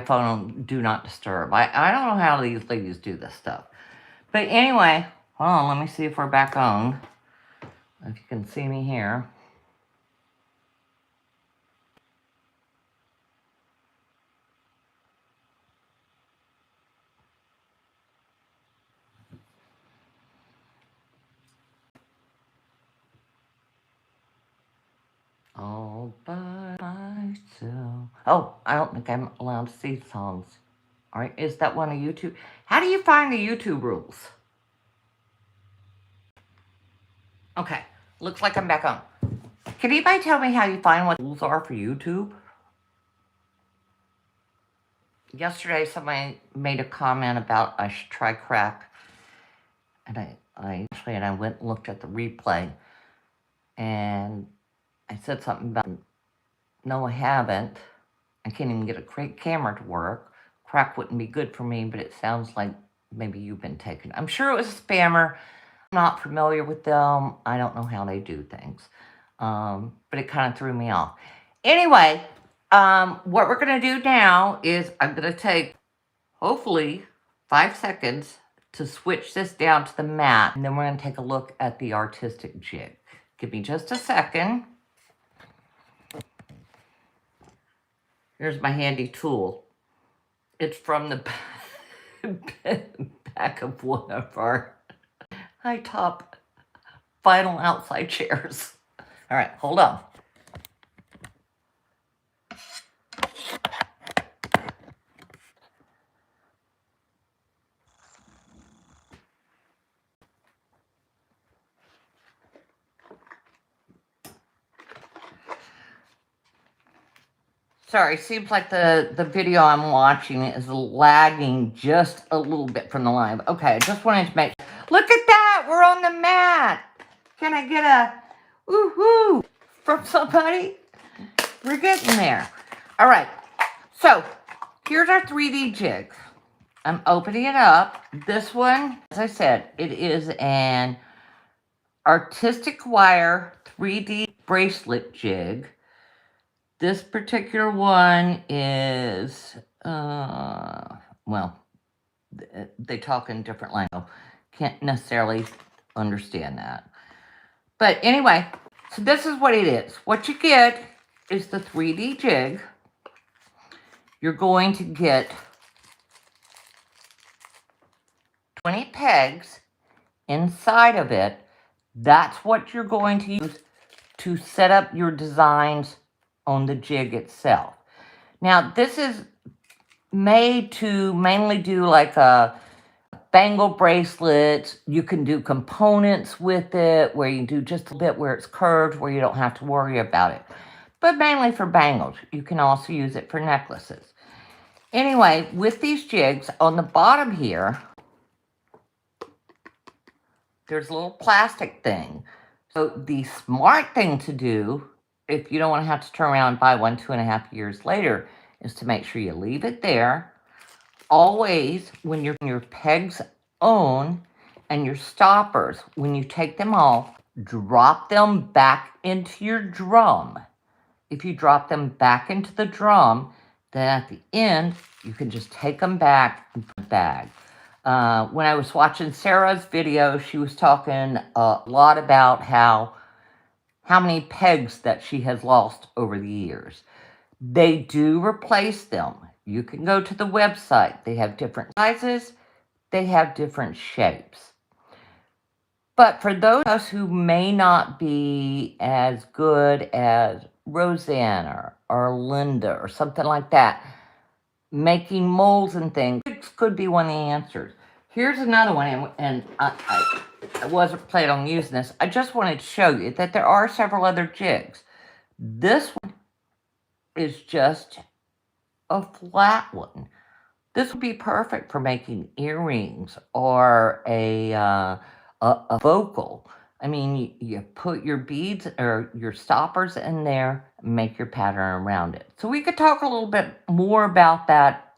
phone on Do Not Disturb. I don't know how these ladies do this stuff. But anyway, hold on, let me see if we're back on. If you can see me here. All by myself. Oh, I don't think I'm allowed to see songs. All right, is that one of YouTube? How do you find the YouTube rules? Okay, looks like I'm back on. Can anybody tell me how you find what the rules are for YouTube? Yesterday, somebody made a comment about I should try crack. And I went and looked at the replay. And I said something about, no, I haven't. I can't even get a camera to work. Crack wouldn't be good for me, but it sounds like maybe you've been taken. I'm sure it was a spammer. I'm not familiar with them. I don't know how they do things. But it kind of threw me off. Anyway, what we're going to do now is I'm going to take, hopefully, 5 seconds to switch this down to the mat. And then we're going to take a look at the artistic jig. Give me just a second. Here's my handy tool. It's from the back of one of our high top vinyl outside chairs. All right, hold on. Sorry, seems like the video I'm watching is lagging just a little bit from the live. Okay, I just wanted to make... Look at that! We're on the mat! Can I get a woohoo from somebody? We're getting there. All right, so here's our 3D jig. I'm opening it up. This one, as I said, it is an artistic wire 3D bracelet jig. This particular one is, well, they talk in different language. Can't necessarily understand that. But anyway, so this is what it is. What you get is the 3D jig. You're going to get 20 pegs inside of it. That's what you're going to use to set up your designs on the jig itself. Now, this is made to mainly do like a bangle bracelet. You can do components with it where you do just a bit where it's curved, where you don't have to worry about it. But mainly for bangles. You can also use it for necklaces. Anyway, with these jigs, on the bottom here, there's a little plastic thing. So the smart thing to do, if you don't want to have to turn around and buy one 2.5 years later, is to make sure you leave it there. Always, when your pegs on and your stoppers, when you take them off, drop them back into your drum. If you drop them back into the drum, then at the end, you can just take them back and put in the bag. When I was watching Sarah's video, she was talking a lot about how many pegs that she has lost over the years. They do replace them. You can go to the website. They have different sizes. They have different shapes. But for those of us who may not be as good as Roseanne or Linda or something like that, making molds and things could be one of the answers. Here's another one, and I wasn't planning on using this. I just wanted to show you that there are several other jigs. This one is just a flat one. This would be perfect for making earrings or a vocal. I mean, you put your beads or your stoppers in there and make your pattern around it. So we could talk a little bit more about that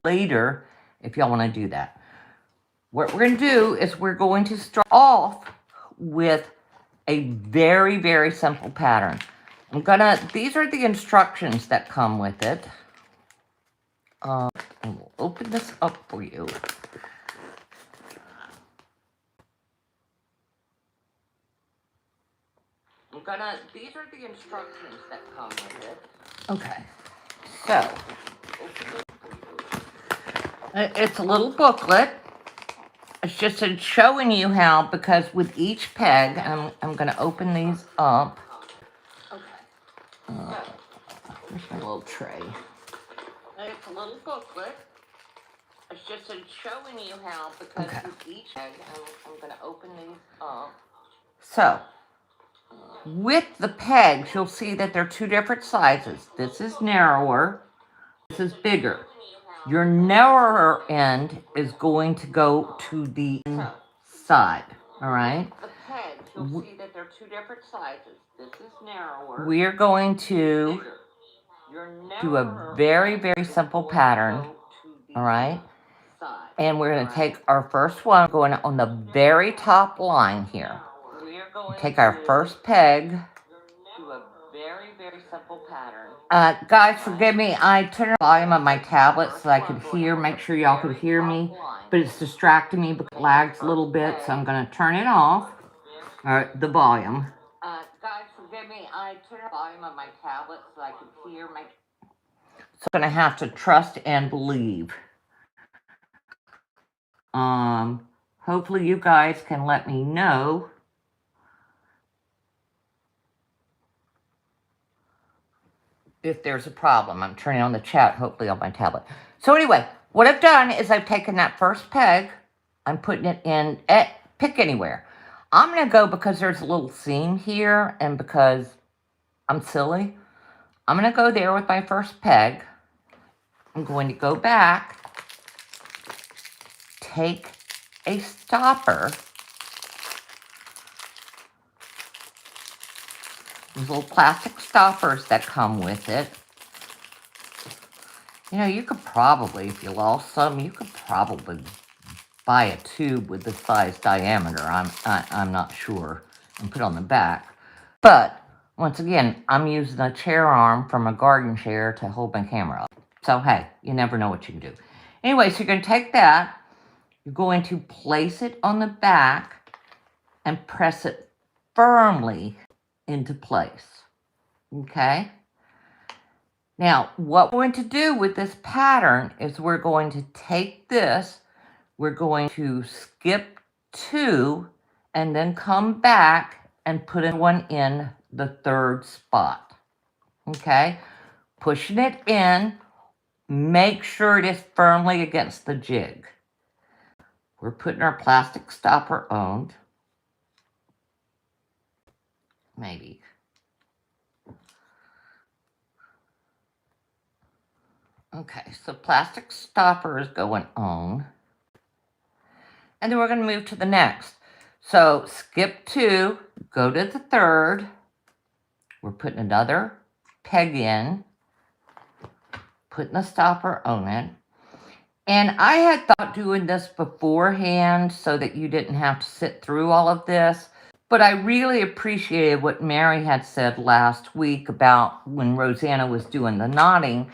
later if y'all want to do that. What we're going to do is we're going to start off with a very, very simple pattern. These are the instructions that come with it. And we'll open this up for you. These are the instructions that come with it. Okay, so it's a little booklet. It's just showing you how, because with each peg, I'm going to open these up. Okay. Here's my little tray. It's a little booklet. It's just showing you how, because with each peg, I'm going to open these up. So, with the pegs, you'll see that they're two different sizes. This is narrower. This is bigger. Your narrower end is going to go to the inside, all right? The pegs, you'll see that they're two different sizes. This is narrower. We are going to do a very, very simple pattern, all right? And we're going to take our first one, going on the very top line here. Take our first peg. Very, very simple pattern. Guys, forgive me. I turned the volume on my tablet so I could hear, make sure y'all could hear me. But it's distracting me because it lags a little bit, so I'm going to turn it off. The volume. Guys, forgive me. I turned the volume on my tablet so I could hear, make. So I'm going to have to trust and believe. Hopefully you guys can let me know if there's a problem. I'm turning on the chat, hopefully on my tablet. So anyway, what I've done is I've taken that first peg, I'm putting it in, pick anywhere. I'm going to go, because there's a little seam here, and because I'm silly, I'm going to go there with my first peg. I'm going to go back, take a stopper. These little plastic stoppers that come with it. You know, you could probably, if you lost some, you could probably buy a tube with this size diameter. I'm not sure, and put on the back. But once again, I'm using a chair arm from a garden chair to hold my camera up. So hey, you never know what you can do. Anyway, so you're going to take that. You're going to place it on the back and press it firmly into place. Okay? Now, what we're going to do with this pattern is we're going to take this, we're going to skip 2, and then come back and put one in the third spot. Okay? Pushing it in, make sure it is firmly against the jig. We're putting our plastic stopper on. Maybe. Okay, so plastic stopper is going on. And then we're going to move to the next. So skip 2, go to the third. We're putting another peg in, putting the stopper on it. And I had thought doing this beforehand so that you didn't have to sit through all of this. But I really appreciated what Mary had said last week about when Rosanna was doing the knotting,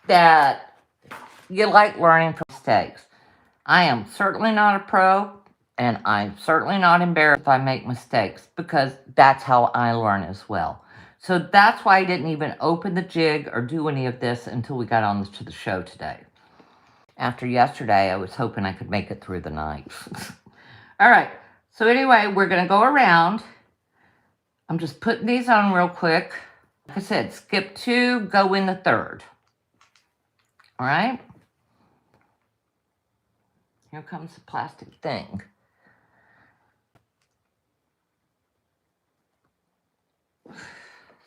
that you like learning from mistakes. I am certainly not a pro, and I'm certainly not embarrassed if I make mistakes, because that's how I learn as well. So that's why I didn't even open the jig or do any of this until we got on to the show today. After yesterday, I was hoping I could make it through the night. All right. So anyway, we're going to go around. I'm just putting these on real quick. Like I said, skip 2, go in the third. All right. Here comes the plastic thing.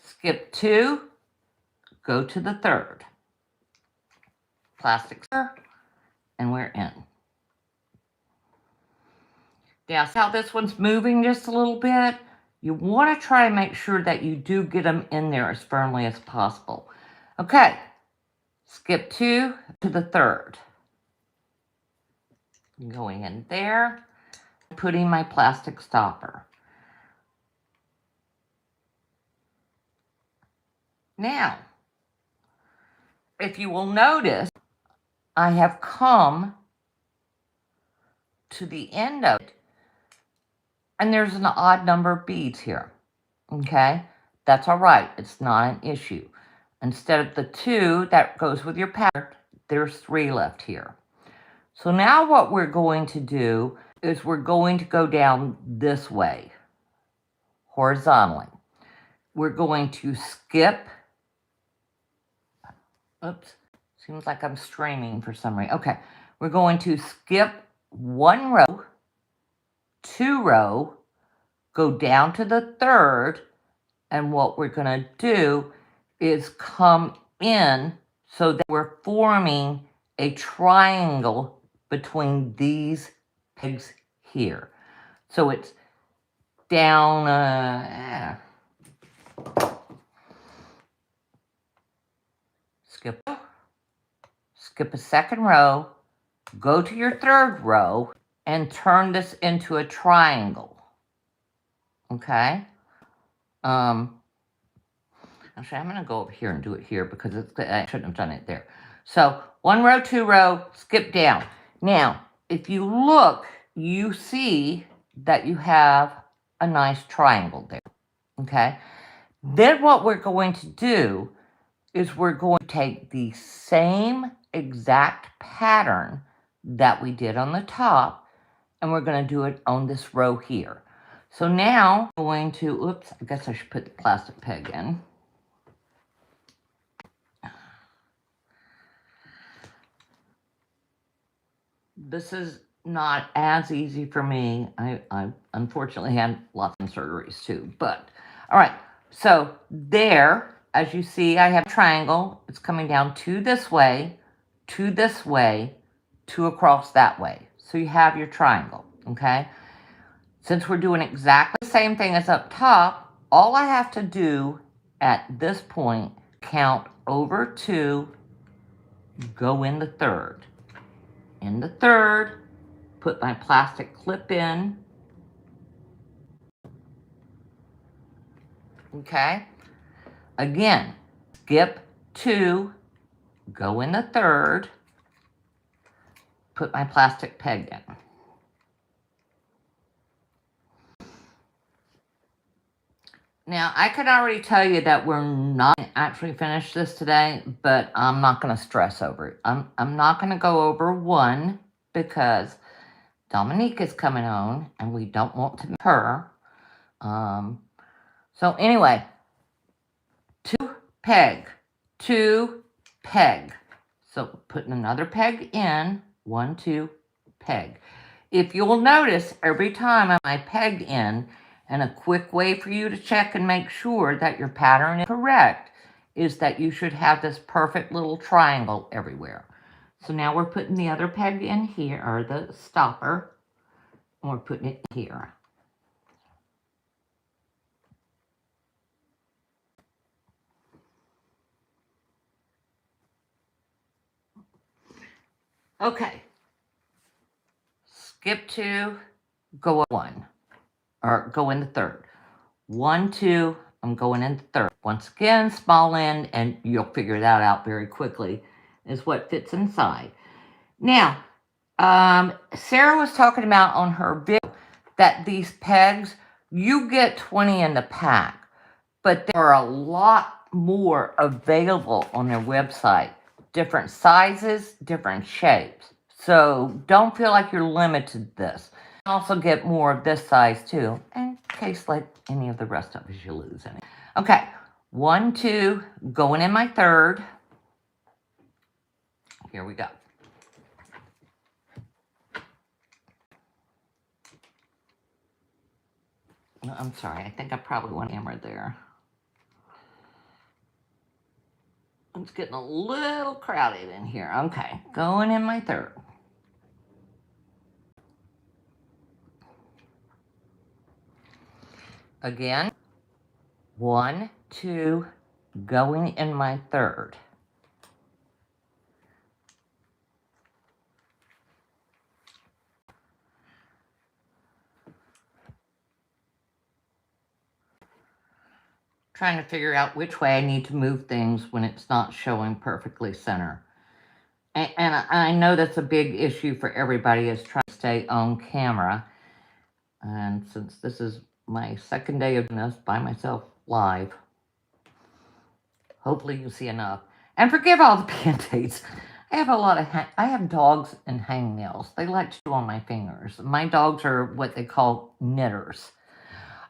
Skip 2, go to the third. Plastic, and we're in. Now, see how this one's moving just a little bit? You want to try and make sure that you do get them in there as firmly as possible. Okay, skip 2 to the third. Going in there, putting my plastic stopper. Now, if you will notice, I have come to the end of it, and there's an odd number of beads here. Okay, that's all right. It's not an issue. Instead of the 2 that goes with your pattern, there's 3 left here. So now what we're going to do is we're going to go down this way, horizontally. We're going to skip, oops, seems like I'm straining for some reason. Okay, we're going to skip 1 row, 2 row, go down to the 3rd, and what we're going to do is come in so that we're forming a triangle between these pegs here. So it's down, skip a 2nd row, go to your 3rd row, and turn this into a triangle. Okay? Actually, I'm going to go over here and do it here because I shouldn't have done it there. So 1 row, 2 row, skip down. Now, if you look, you see that you have a nice triangle there. Okay? Then what we're going to do is we're going to take the same exact pattern that we did on the top, and we're going to do it on this row here. So now I'm going to, oops, I guess I should put the plastic peg in. This is not as easy for me. I unfortunately had lots of surgeries too. But, all right. So there, as you see, I have a triangle. It's coming down 2 this way, 2 this way, 2 across that way. So you have your triangle, okay? Since we're doing exactly the same thing as up top, all I have to do at this point, count over 2, go in the 3rd. In the 3rd, put my plastic clip in. Okay. Again, skip 2, go in the 3rd, put my plastic peg in. Now, I could already tell you that we're not actually finished this today, but I'm not going to stress over it. I'm not going to go over 1 because Dominique is coming on and we don't want to miss her. So anyway, 2 peg, 2 peg. So putting another peg in, 1, 2, peg. If you'll notice, every time I peg in, and a quick way for you to check and make sure that your pattern is correct is that you should have this perfect little triangle everywhere. So now we're putting the other peg in here, or the stopper, and we're putting it here. Okay. Skip 2, go 1, or go in the 3rd. 1, 2, I'm going in the 3rd. Once again, small end, and you'll figure that out very quickly, is what fits inside. Now, Sarah was talking about on her video that these pegs, you get 20 in the pack, but there are a lot more available on their website. Different sizes, different shapes. So don't feel like you're limited to this. You also get more of this size too, in case like any of the rest of us you lose any. Okay, 1, 2, going in my 3rd. Here we go. I'm sorry, I think I probably went hammered there. It's getting a little crowded in here. Okay, going in my 3rd. Again, 1, 2, going in my 3rd. Trying to figure out which way I need to move things when it's not showing perfectly center. And I know that's a big issue for everybody is trying to stay on camera. And since this is my second day of doing this by myself live, hopefully you see enough. And forgive all the band-aids. I have a lot of, I have dogs and hangnails. They like to chew on my fingers. My dogs are what they call knitters.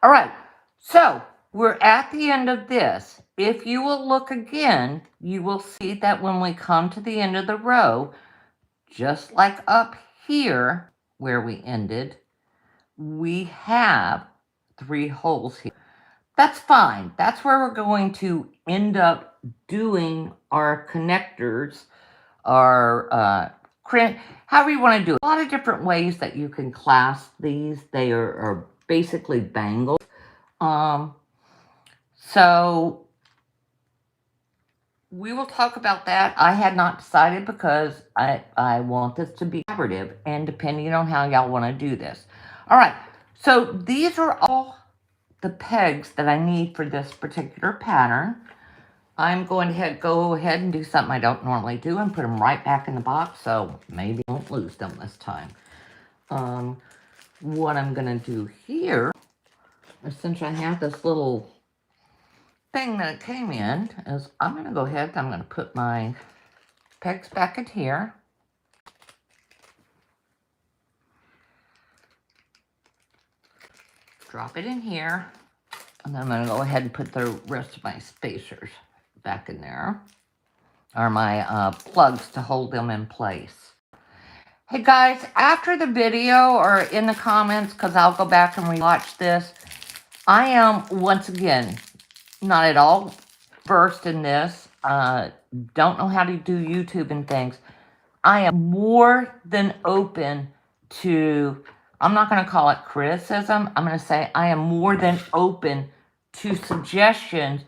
All right, so we're at the end of this. If you will look again, you will see that when we come to the end of the row, just like up here where we ended, we have 3 holes here. That's fine. That's where we're going to end up doing our connectors, our however you want to do it. A lot of different ways that you can clasp these. They are basically bangles. So we will talk about that. I had not decided because I want this to be collaborative and depending on how y'all want to do this. All right, so these are all the pegs that I need for this particular pattern. I'm going to go ahead and do something I don't normally do and put them right back in the box, so maybe I won't lose them this time. What I'm going to do here, since I have this little thing that it came in, is I'm going to go ahead and I'm going to put my pegs back in here. Drop it in here. And then I'm going to go ahead and put the rest of my spacers back in there. Or my plugs to hold them in place. Hey guys, after the video or in the comments, because I'll go back and rewatch this, I am, once again, not at all versed in this. Don't know how to do YouTube and things. I am more than open to, I'm not going to call it criticism. I'm going to say I am more than open to suggestions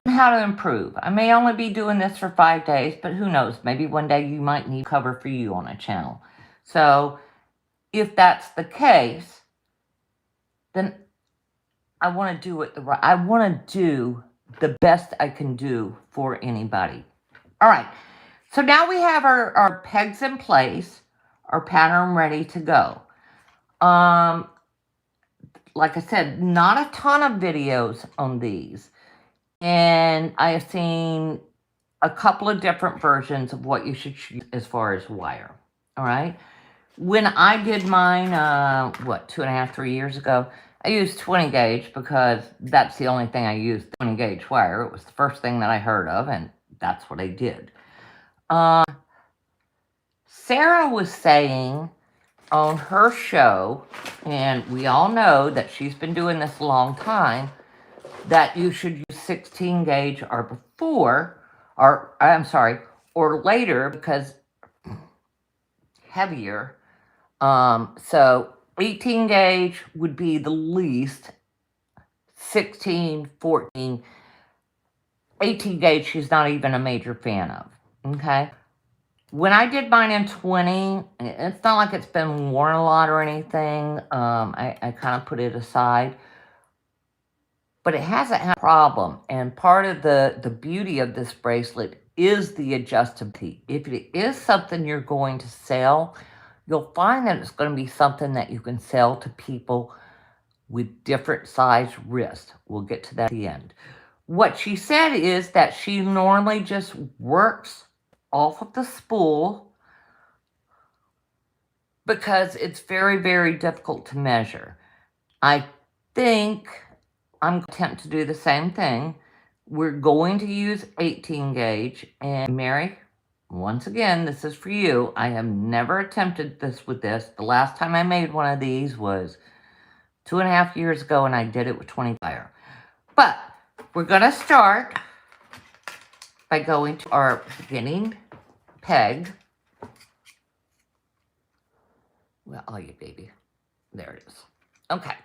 on how to improve. I may only be doing this for 5 days, but who knows? Maybe one day you might need cover for you on a channel. So if that's the case, then I want to do it the right. I want to do the best I can do for anybody. All right. So now we have our pegs in place, our pattern ready to go. Like I said, not a ton of videos on these. And I have seen a couple of different versions of what you should choose as far as wire. All right. When I did mine, 2.5, 3 years ago, I used 20 gauge because that's the only thing I used, 20 gauge wire. It was the first thing that I heard of, and that's what I did. Sarah was saying on her show, and we all know that she's been doing this a long time, that you should use 16 gauge or before, or I'm sorry, or later because heavier. So 18 gauge would be the least, 16, 14, 18 gauge she's not even a major fan of, okay? When I did mine in 20, it's not like it's been worn a lot or anything. I kind of put it aside. But it hasn't had a problem. And part of the beauty of this bracelet is the adjustability. If it is something you're going to sell, you'll find that it's going to be something that you can sell to people with different size wrists. We'll get to that at the end. What she said is that she normally just works off of the spool because it's very, very difficult to measure. I think I'm going to attempt to do the same thing. We're going to use 18 gauge. And Mary, once again, this is for you. I have never attempted this with this. The last time I made one of these was 2.5 years ago, and I did it with 20 wire. But we're going to start by going to our beginning peg. Well, oh, you baby. There it is. Okay.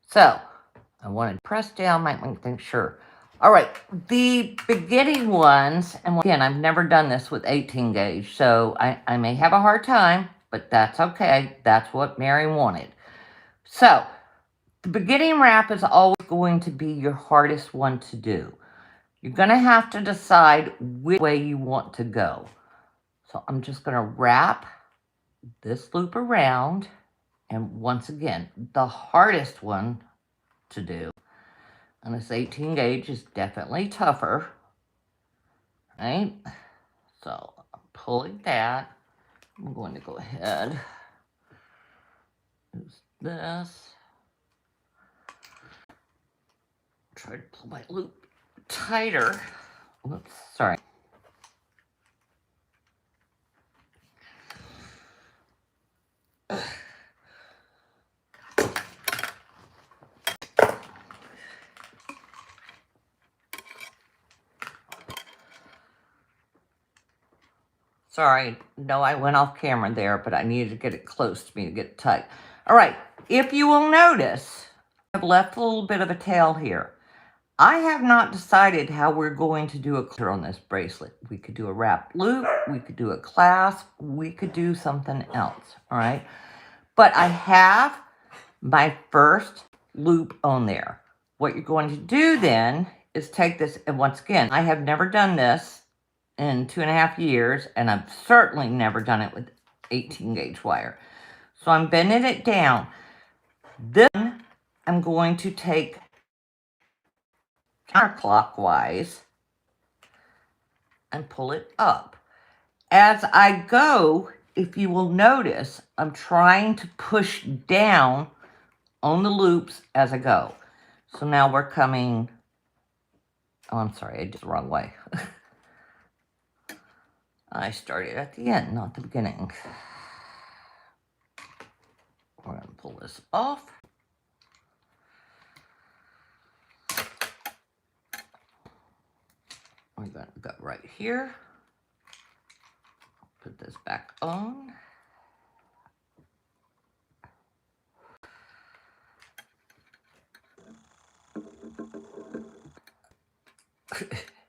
So I want to press down, might make things sure. All right, the beginning ones, and again, I've never done this with 18 gauge, so I may have a hard time, but that's okay. That's what Mary wanted. So the beginning wrap is always going to be your hardest one to do. You're going to have to decide which way you want to go. So So I'm just going to wrap this loop around. And once again, the hardest one to do, and this 18 gauge is definitely tougher, right? So I'm pulling that. I'm going to go ahead, use this, try to pull my loop tighter. Oops, sorry. Sorry, no, I went off camera there, but I needed to get it close to me to get it tight. All right, if you will notice, I've left a little bit of a tail here. I have not decided how we're going to do a closure on this bracelet. We could do a wrap loop, we could do a clasp, we could do something else, all right? But I have my first loop on there. What you're going to do then is take this, and once again, I have never done this in 2.5 years, and I've certainly never done it with 18 gauge wire. So I'm bending it down. Then I'm going to take counterclockwise and pull it up. As I go, if you will notice, I'm trying to push down on the loops as I go. So now we're coming, oh, I'm sorry, I did it the wrong way. I started at the end, not the beginning. We're going to pull this off. We're going to go right here. Put this back on.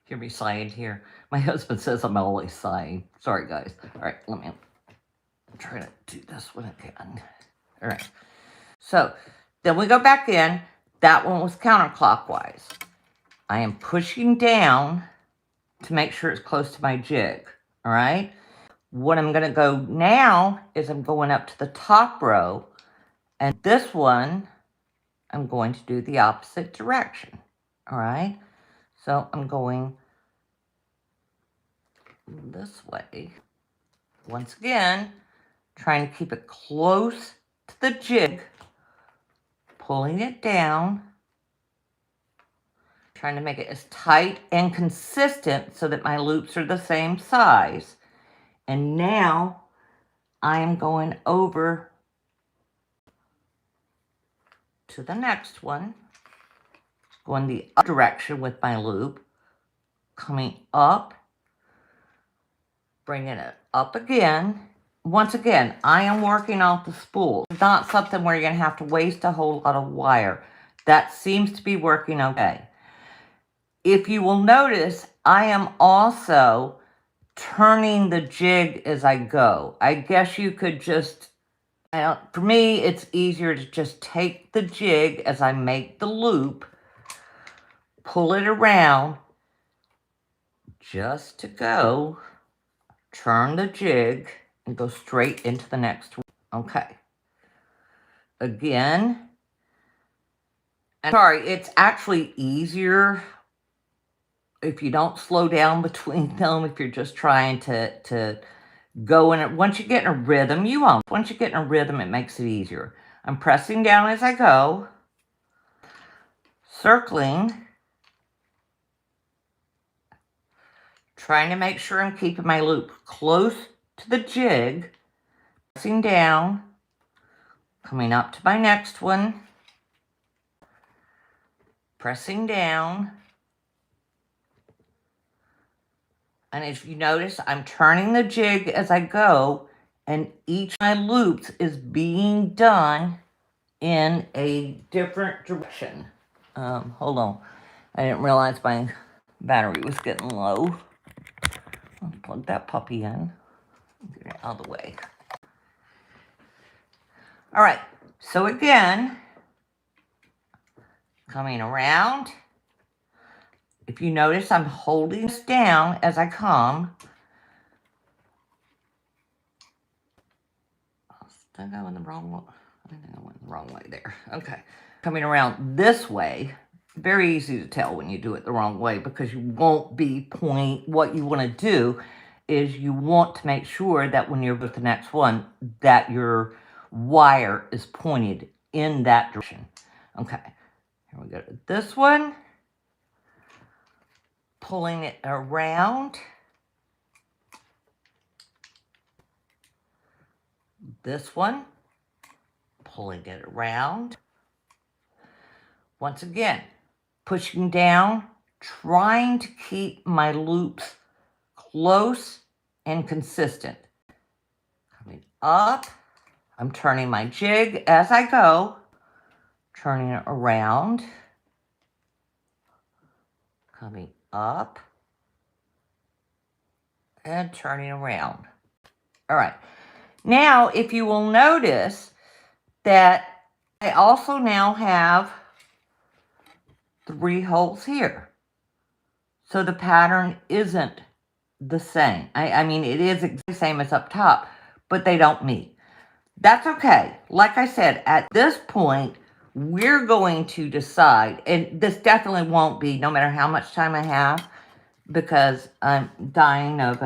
Hear me sighing here. My husband says I'm always sighing. Sorry, guys. All right, let me try to do this one again. All right. So then we go back in. That one was counterclockwise. I am pushing down to make sure it's close to my jig. All right. What I'm going to go now is I'm going up to the top row. And this one, I'm going to do the opposite direction. All right. So I'm going this way. Once again, trying to keep it close to the jig, pulling it down, trying to make it as tight and consistent so that my loops are the same size. And now I am going over to the next one, going the other direction with my loop, coming up, bringing it up again. Once again, I am working off the spool. It's not something where you're going to have to waste a whole lot of wire. That seems to be working okay. If you will notice, I am also turning the jig as I go. I guess you could just, for me, it's easier to just take the jig as I make the loop, pull it around, just to go, turn the jig, and go straight into the next one. Okay. Again. And sorry, it's actually easier if you don't slow down between them, if you're just trying to go in it. Once you get in a rhythm, you won't. Once you get in a rhythm, it makes it easier. I'm pressing down as I go, circling, trying to make sure I'm keeping my loop close to the jig, pressing down, coming up to my next one, pressing down. And if you notice, I'm turning the jig as I go, and each of my loops is being done in a different direction. Hold on. I didn't realize my battery was getting low. I'll plug that puppy in. Get it out of the way. All right. So again, coming around. If you notice, I'm holding this down as I come. Did I go in the wrong way? I think I went the wrong way there. Okay. Coming around this way, very easy to tell when you do it the wrong way because you won't be what you want to do is you want to make sure that when you're with the next one that your wire is pointed in that direction. Okay. Here we go to this one. Pulling it around. This one. Pulling it around. Once again, pushing down, trying to keep my loops close and consistent. Coming up, I'm turning my jig as I go, turning it around, coming up, and turning around. All right. Now, if you will notice that I also now have 3 holes here. So the pattern isn't the same. I mean, it is the same as up top, but they don't meet. That's okay. Like I said, at this point, we're going to decide, and this definitely won't be, no matter how much time I have, because I'm dying of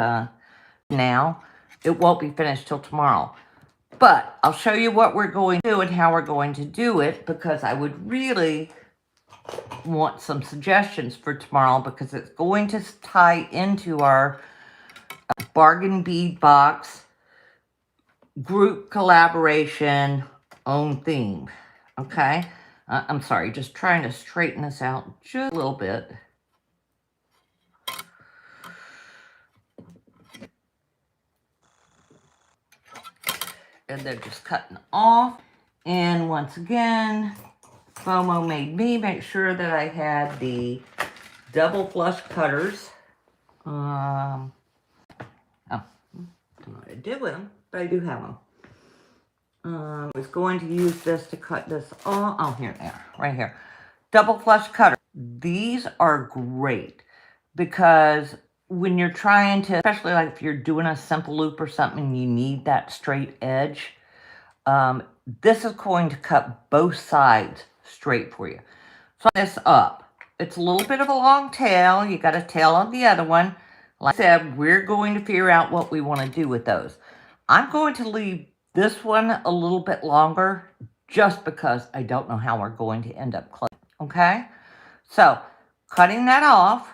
now, it won't be finished till tomorrow. But I'll show you what we're going to do and how we're going to do it, because I would really want some suggestions for tomorrow, because it's going to tie into our bargain bead box group collaboration own theme. Okay, I'm sorry, just trying to straighten this out just a little bit. And they're just cutting off. And once again, FOMO made me make sure that I had the double flush cutters. I don't know what to do with them, but I do have them. I was going to use this to cut this all. Oh, here they are, right here. Double flush cutter. These are great because when you're trying to, especially like if you're doing a simple loop or something, you need that straight edge. This is going to cut both sides straight for you. So this up. It's a little bit of a long tail. You got a tail on the other one. Like I said, we're going to figure out what we want to do with those. I'm going to leave this one a little bit longer just because I don't know how we're going to end up cutting. Okay? So, cutting that off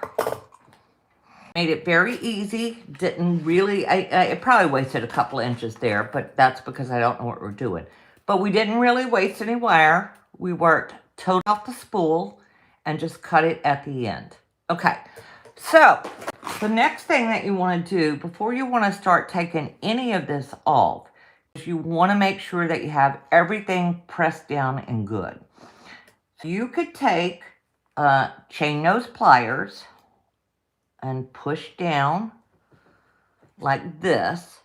made it very easy. Didn't really, I probably wasted a couple of inches there, but that's because I don't know what we're doing. But we didn't really waste any wire. We worked totally off the spool and just cut it at the end. Okay, so the next thing that you want to do before you want to start taking any of this off is you want to make sure that you have everything pressed down and good. So you could take chain nose pliers and push down like this.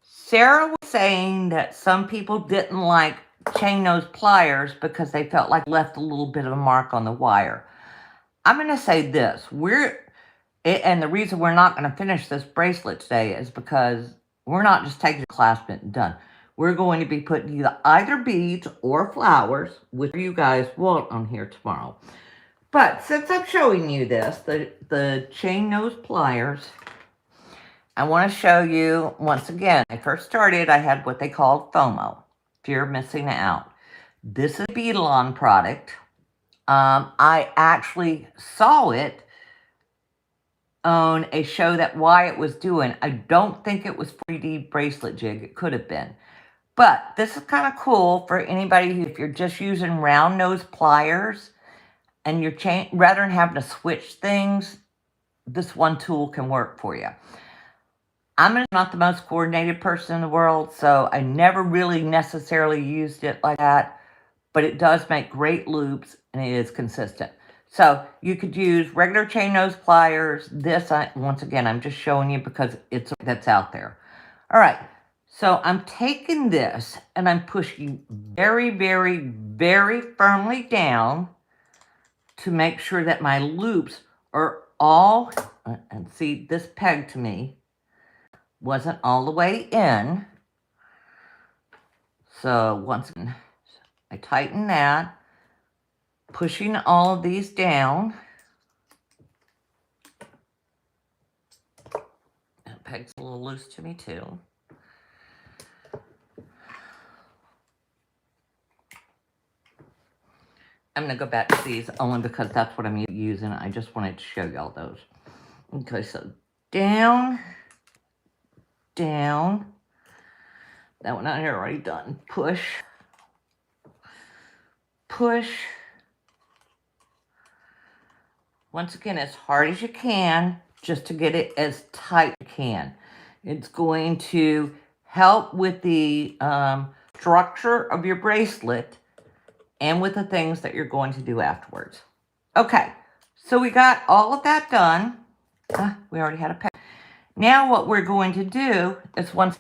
Sarah was saying that some people didn't like chain nose pliers because they felt like left a little bit of a mark on the wire. I'm going to say this. And the reason we're not going to finish this bracelet today is because we're not just taking the clasp it and done. We're going to be putting either beads or flowers, which you guys want on here tomorrow. But since I'm showing you this, the chain nose pliers, I want to show you, once again, when I first started, I had what they called FOMO, fear of missing out. This is a Beadalon product. I actually saw it on a show that Wyatt was doing. I don't think it was 3D bracelet jig. It could have been. But this is kind of cool for anybody who, if you're just using round nose pliers and you're rather than having to switch things, this one tool can work for you. I'm not the most coordinated person in the world, so I never really necessarily used it like that, but it does make great loops and it is consistent. So you could use regular chain nose pliers. This, once again, I'm just showing you because that's out there. All right, so I'm taking this and I'm pushing very, very, very firmly down to make sure that my loops are all, and see, this peg to me wasn't all the way in. So once again, I tighten that, pushing all of these down. That peg's a little loose to me too. I'm going to go back to these only because that's what I'm using. I just wanted to show y'all those. Okay, so down, down. That one out here already done. Push, push. Once again, as hard as you can, just to get it as tight as you can. It's going to help with the structure of your bracelet and with the things that you're going to do afterwards. Okay, so we got all of that done. We already had a peg. Now what we're going to do is once